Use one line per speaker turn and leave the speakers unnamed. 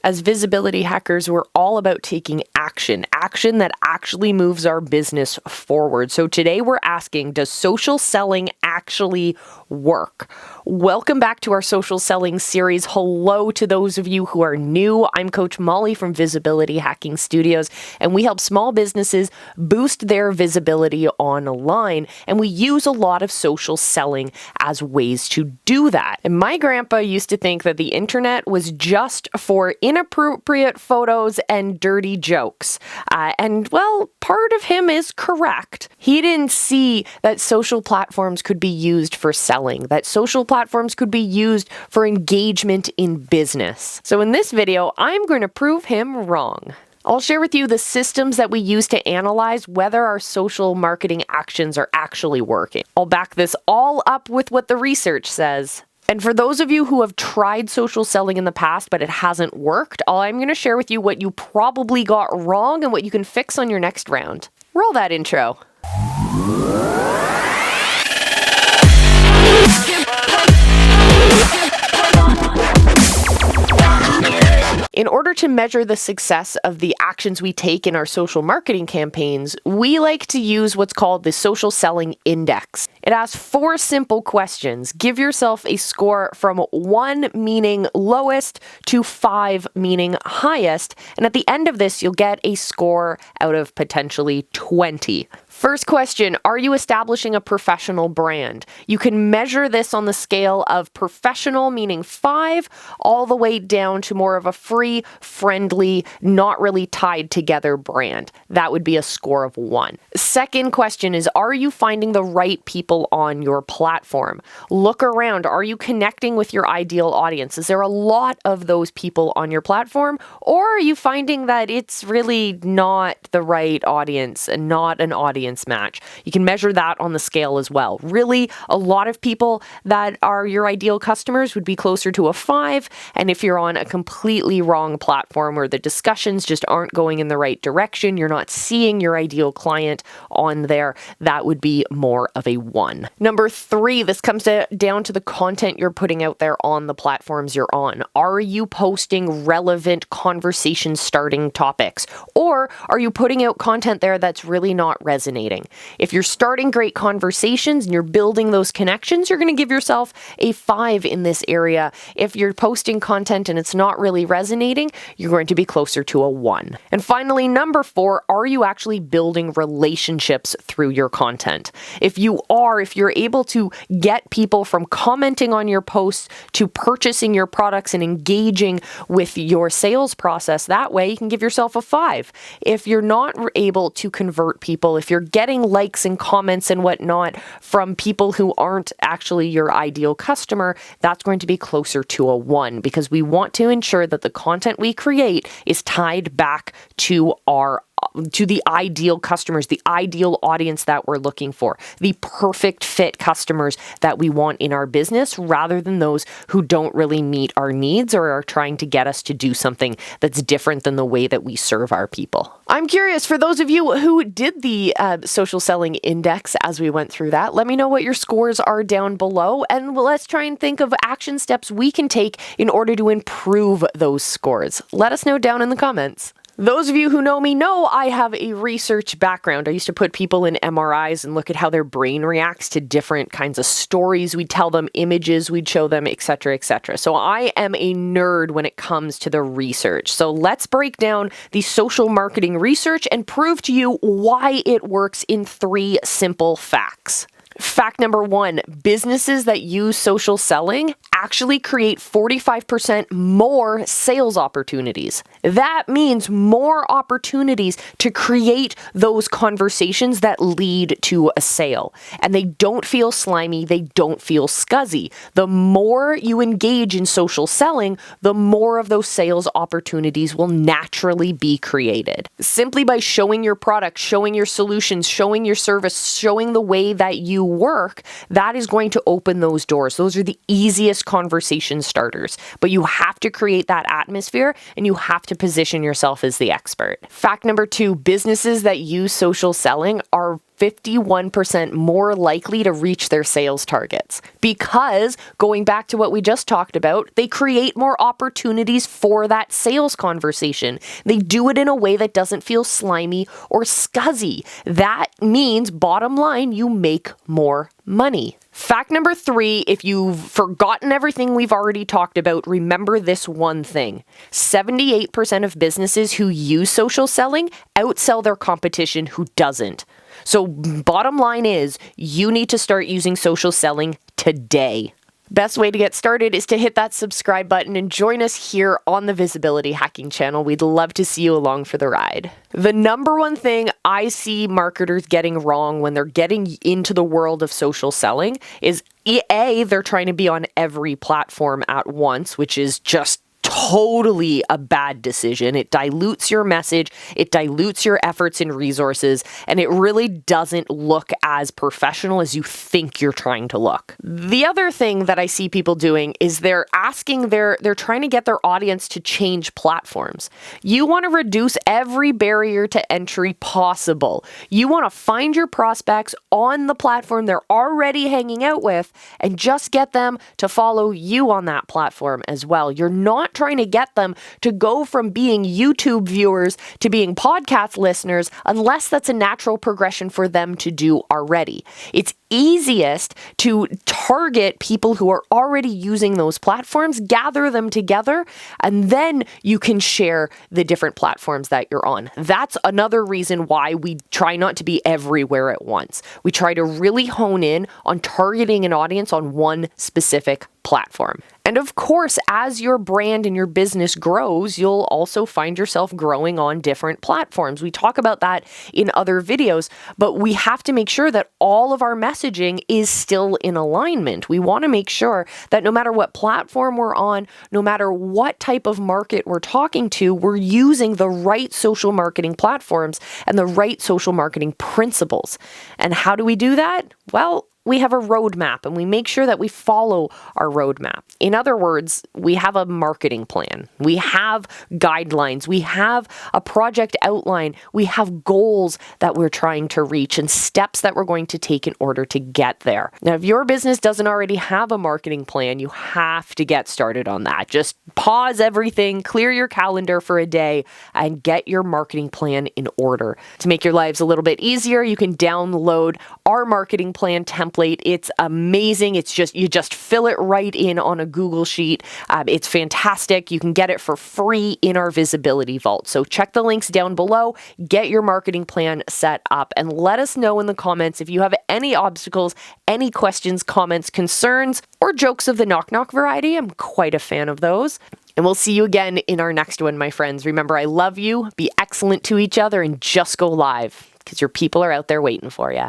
As visibility hackers, we're all about taking action that actually moves our business forward. So today we're asking, does social selling actually work? Welcome back to our social selling series. Hello to those of you who are new. I'm Coach Molle from Visibility Hacking Studios, and we help small businesses boost their visibility online, and we use a lot of social selling as ways to do that. And my grandpa used to think that the internet was just for inappropriate photos and dirty jokes. And well, part of him is correct. He didn't see that social platforms could be used for selling, that social platforms could be used for engagement in business. So in this video, I'm going to prove him wrong. I'll share with you the systems that we use to analyze whether our social marketing actions are actually working. I'll back this all up with what the research says. And for those of you who have tried social selling in the past, but it hasn't worked, I'm going to share with you what you probably got wrong and what you can fix on your next round. Roll that intro. In order to measure the success of the actions we take in our social marketing campaigns, we like to use what's called the Social Selling Index. It asks 4 simple questions. Give yourself a score from 1 meaning lowest to 5 meaning highest, and at the end of this, you'll get a score out of potentially 20. First question, are you establishing a professional brand? You can measure this on the scale of professional, meaning 5, all the way down to more of a free, friendly, not really tied together brand. That would be a score of 1. Second question is, are you finding the right people on your platform? Look around. Are you connecting with your ideal audience? Is there a lot of those people on your platform? Or are you finding that it's really not the right audience and not an audience match? You can measure that on the scale as well. Really, a lot of people that are your ideal customers would be closer to a 5, and if you're on a completely wrong platform where the discussions just aren't going in the right direction, you're not seeing your ideal client on there, that would be more of a 1. Number 3, this comes down to the content you're putting out there on the platforms you're on. Are you posting relevant conversation starting topics? Or are you putting out content there that's really not resonating? If you're starting great conversations and you're building those connections, you're going to give yourself a 5 in this area. If you're posting content and it's not really resonating, you're going to be closer to a 1. And finally, number 4, are you actually building relationships through your content? If you're able to get people from commenting on your posts to purchasing your products and engaging with your sales process that way, you can give yourself a 5. If you're not able to convert people, if you're getting likes and comments and whatnot from people who aren't actually your ideal customer, that's going to be closer to a 1, because we want to ensure that the content we create is tied back to the ideal customers, the ideal audience that we're looking for, the perfect fit customers that we want in our business, rather than those who don't really meet our needs or are trying to get us to do something that's different than the way that we serve our people. I'm curious, for those of you who did the social selling index as we went through that, let me know what your scores are down below, and let's try and think of action steps we can take in order to improve those scores. Let us know down in the comments. Those of you who know me know I have a research background. I used to put people in MRIs and look at how their brain reacts to different kinds of stories. We'd tell them images, we'd show them, etc., etc. So I am a nerd when it comes to the research. So let's break down the social marketing research and prove to you why it works in 3 simple facts. Fact number 1, businesses that use social selling actually create 45% more sales opportunities. That means more opportunities to create those conversations that lead to a sale. And they don't feel slimy, they don't feel scuzzy. The more you engage in social selling, the more of those sales opportunities will naturally be created. Simply by showing your product, showing your solutions, showing your service, showing the way that you work, that is going to open those doors. Those are the easiest conversation starters, but you have to create that atmosphere and you have to position yourself as the expert. Fact number 2, businesses that use social selling are 51% more likely to reach their sales targets. Because, going back to what we just talked about, they create more opportunities for that sales conversation. They do it in a way that doesn't feel slimy or scuzzy. That means, bottom line, you make more money. Fact number 3, if you've forgotten everything we've already talked about, remember this one thing. 78% of businesses who use social selling outsell their competition who doesn't. So bottom line is, you need to start using social selling today. Best way to get started is to hit that subscribe button and join us here on the Visibility Hacking channel. We'd love to see you along for the ride. The number one thing I see marketers getting wrong when they're getting into the world of social selling is A, they're trying to be on every platform at once, which is just totally a bad decision. It dilutes your message, it dilutes your efforts and resources, and it really doesn't look as professional as you think you're trying to look. The other thing that I see people doing is they're trying to get their audience to change platforms. You want to reduce every barrier to entry possible. You want to find your prospects on the platform they're already hanging out with and just get them to follow you on that platform as well. You're not trying to get them to go from being YouTube viewers to being podcast listeners unless that's a natural progression for them to do already. It's easiest to target people who are already using those platforms, gather them together, and then you can share the different platforms that you're on. That's another reason why we try not to be everywhere at once. We try to really hone in on targeting an audience on one specific platform. And of course, as your brand and your business grows, you'll also find yourself growing on different platforms. We talk about that in other videos, but we have to make sure that all of our messaging is still in alignment. We want to make sure that no matter what platform we're on, no matter what type of market we're talking to, we're using the right social marketing platforms and the right social marketing principles. And how do we do that? Well, we have a roadmap and we make sure that we follow our roadmap. In other words, we have a marketing plan. We have guidelines. We have a project outline. We have goals that we're trying to reach and steps that we're going to take in order to get there. Now, if your business doesn't already have a marketing plan, you have to get started on that. Just pause everything, clear your calendar for a day, and get your marketing plan in order. To make your lives a little bit easier, you can download our marketing plan template. It's amazing. You just fill it right in on a Google Sheet. It's fantastic. You can get it for free in our Visibility Vault. So check the links down below, get your marketing plan set up, and let us know in the comments if you have any obstacles, any questions, comments, concerns, or jokes of the knock-knock variety. I'm quite a fan of those. And we'll see you again in our next one, my friends. Remember, I love you. Be excellent to each other and just go live because your people are out there waiting for you.